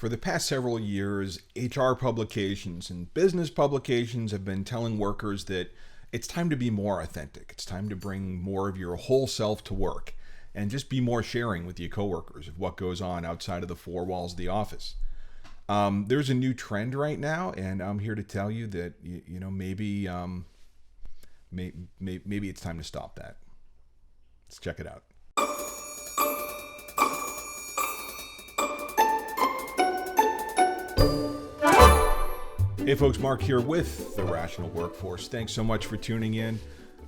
For the past several years, HR publications and business publications have been telling workers that it's time to be more authentic. It's time to bring more of your whole self to work and just be more sharing with your coworkers of what goes on outside of the four walls of the office. There's a new trend right now, and I'm here to tell you that maybe it's time to stop that. Let's check it out. Hey folks, Mark here with The Rational Workforce. Thanks so much for tuning in.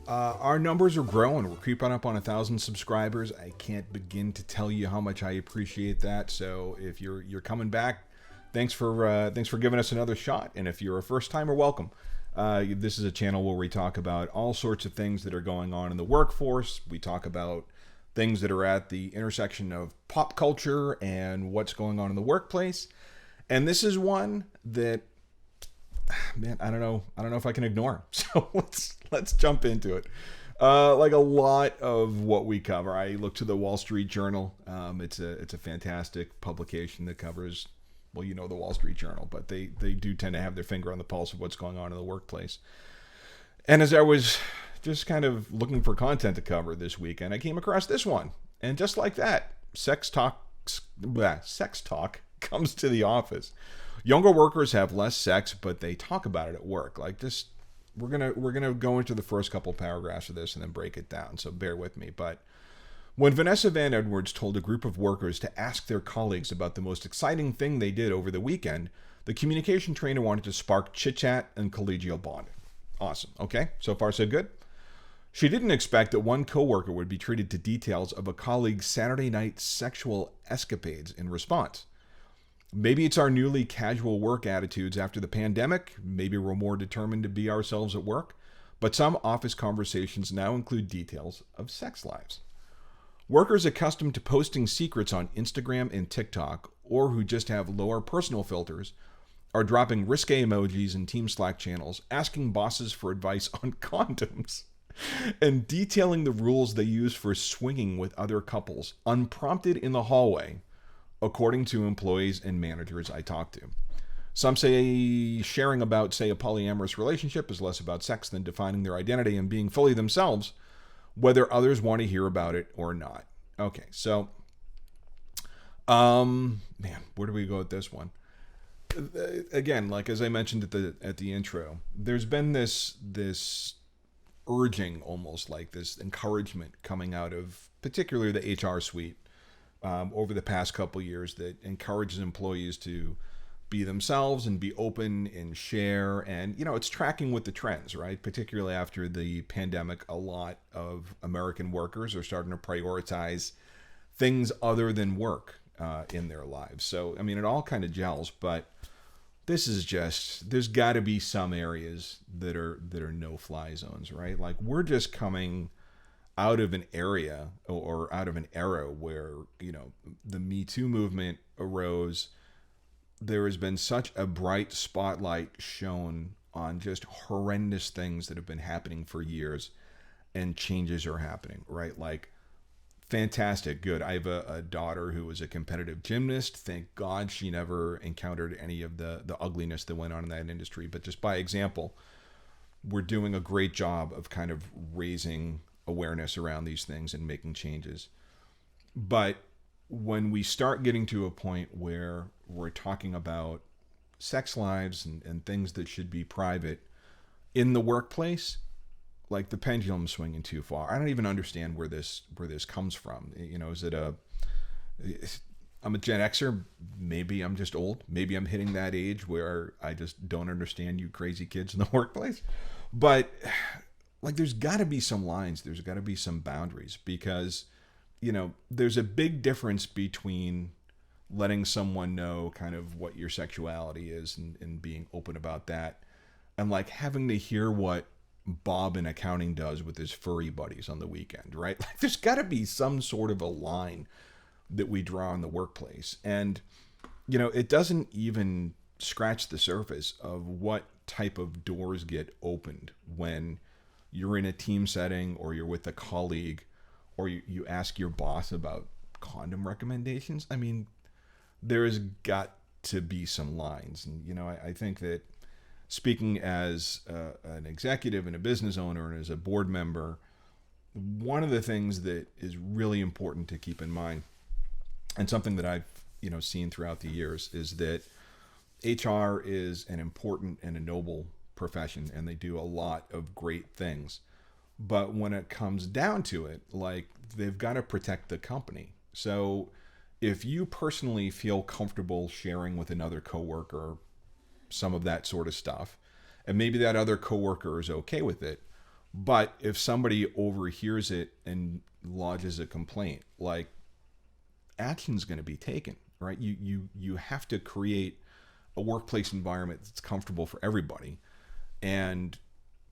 Our numbers are growing. We're creeping up on 1,000 subscribers. I can't begin to tell you how much I appreciate that. So if you're coming back, thanks for giving us another shot. And if you're a first timer, welcome. This is a channel where we talk about all sorts of things that are going on in the workforce. We talk about things that are at the intersection of pop culture and what's going on in the workplace. And this is one that, man, I don't know if I can ignore. So let's jump into it. Like a lot of what we cover, I look to the Wall Street Journal. It's a fantastic publication that covers, well, you know, the Wall Street Journal, but they do tend to have their finger on the pulse of what's going on in the workplace. And as I was just kind of looking for content to cover this weekend, I came across this one, and just like that, sex talk comes to the office. Younger workers have less sex, but they talk about it at work. Like this, we're gonna go into the first couple paragraphs of this and then break it down. So bear with me. But when Vanessa Van Edwards told a group of workers to ask their colleagues about the most exciting thing they did over the weekend, the communication trainer wanted to spark chit-chat and collegial bonding. Awesome. Okay, so far so good. She didn't expect that one coworker would be treated to details of a colleague's Saturday night sexual escapades in response. Maybe it's our newly casual work attitudes after the pandemic. Maybe we're more determined to be ourselves at work. But some office conversations now include details of sex lives. Workers accustomed to posting secrets on Instagram and TikTok, or who just have lower personal filters, are dropping risque emojis in Team Slack channels, asking bosses for advice on condoms, and detailing the rules they use for swinging with other couples, unprompted in the hallway, according to employees and managers I talk to. Some say sharing about, say, a polyamorous relationship is less about sex than defining their identity and being fully themselves, whether others want to hear about it or not. Okay, so, man, where do we go with this one? Again, like as I mentioned at the intro, there's been this urging, almost like this encouragement coming out of particularly the HR suite over the past couple years that encourages employees to be themselves and be open and share. And, you know, it's tracking with the trends, right? Particularly after the pandemic, a lot of American workers are starting to prioritize things other than work in their lives. So, I mean, it all kind of gels, but this is just, there's got to be some areas that are no-fly zones, right? Like we're just coming out of an area or out of an era where, you know, the Me Too movement arose. There has been such a bright spotlight shown on just horrendous things that have been happening for years, and changes are happening, right? Like, fantastic, good. I have a daughter who was a competitive gymnast. Thank God she never encountered any of the ugliness that went on in that industry. But just by example, we're doing a great job of kind of raising awareness around these things and making changes. But when we start getting to a point where we're talking about sex lives and things that should be private in the workplace, like the pendulum swinging too far. I don't even understand where this comes from. You know, I'm a Gen Xer. Maybe I'm just old. Maybe I'm hitting that age where I just don't understand you crazy kids in the workplace. But like, there's got to be some lines. There's got to be some boundaries, because, you know, there's a big difference between letting someone know kind of what your sexuality is and being open about that, and like having to hear what Bob in accounting does with his furry buddies on the weekend, right? Like, there's got to be some sort of a line that we draw in the workplace. And, you know, it doesn't even scratch the surface of what type of doors get opened when you're in a team setting, or you're with a colleague, or you ask your boss about condom recommendations. I mean, there has got to be some lines. And, you know, I think that speaking as an executive and a business owner and as a board member, one of the things that is really important to keep in mind, and something that I've, you know, seen throughout the years, is that HR is an important and a noble profession, and they do a lot of great things. But when it comes down to it, like, they've got to protect the company. So if you personally feel comfortable sharing with another coworker some of that sort of stuff, and maybe that other coworker is okay with it, but if somebody overhears it and lodges a complaint, like, action's going to be taken, right? You have to create a workplace environment that's comfortable for everybody. And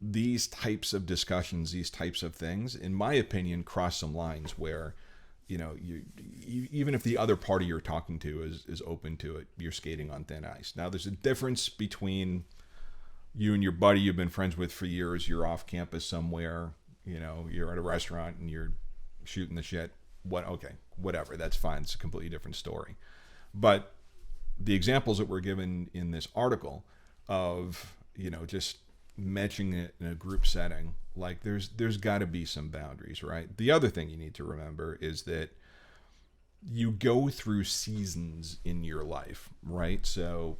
these types of discussions, these types of things, in my opinion, cross some lines where, you know, you even if the other party you're talking to is open to it, you're skating on thin ice. Now, there's a difference between you and your buddy you've been friends with for years. You're off campus somewhere, you know, you're at a restaurant and you're shooting the shit. Okay, whatever, that's fine. It's a completely different story. But the examples that were given in this article of, you know, just mentioning it in a group setting, like, there's got to be some boundaries, right? The other thing you need to remember is that you go through seasons in your life, right? So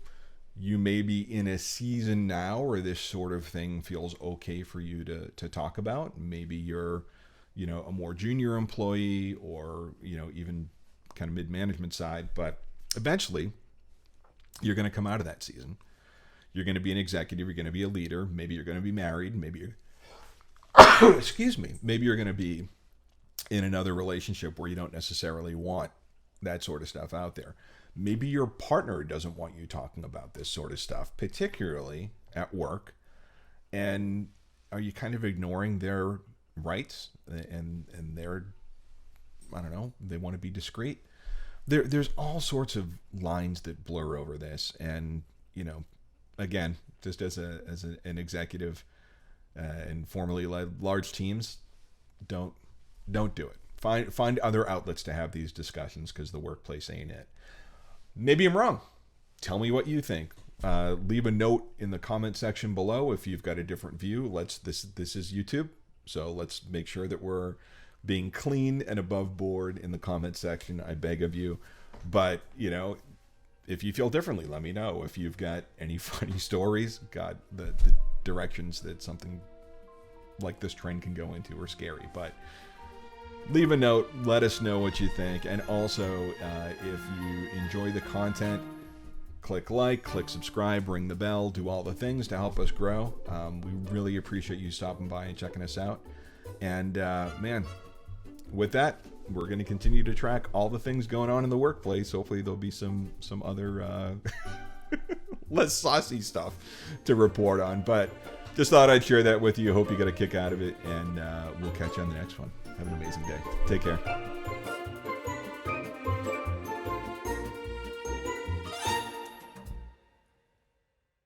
you may be in a season now where this sort of thing feels okay for you to talk about. Maybe you're, you know, a more junior employee, or, you know, even kind of mid-management side, but eventually you're going to come out of that season. You're going to be an executive, you're going to be a leader, maybe you're going to be married, maybe you're excuse me, maybe you're going to be in another relationship where you don't necessarily want that sort of stuff out there. Maybe your partner doesn't want you talking about this sort of stuff, particularly at work. And are you kind of ignoring their rights and their, I don't know, they want to be discreet? There's all sorts of lines that blur over this. And, you know, again, just as an executive and formerly led large teams, don't do it. Find other outlets to have these discussions, because the workplace ain't it. Maybe I'm wrong. Tell me what you think. Leave a note in the comment section below if you've got a different view. This is YouTube, so let's make sure that we're being clean and above board in the comment section. I beg of you. But, you know, if you feel differently, let me know. If you've got any funny stories, God, the directions that something like this trend can go into are scary. But leave a note, let us know what you think. And also, if you enjoy the content, click like, click subscribe, ring the bell, do all the things to help us grow. We really appreciate you stopping by and checking us out. And man, with that, we're going to continue to track all the things going on in the workplace. Hopefully there'll be some other less saucy stuff to report on. But just thought I'd share that with you. Hope you got a kick out of it. And we'll catch you on the next one. Have an amazing day. Take care.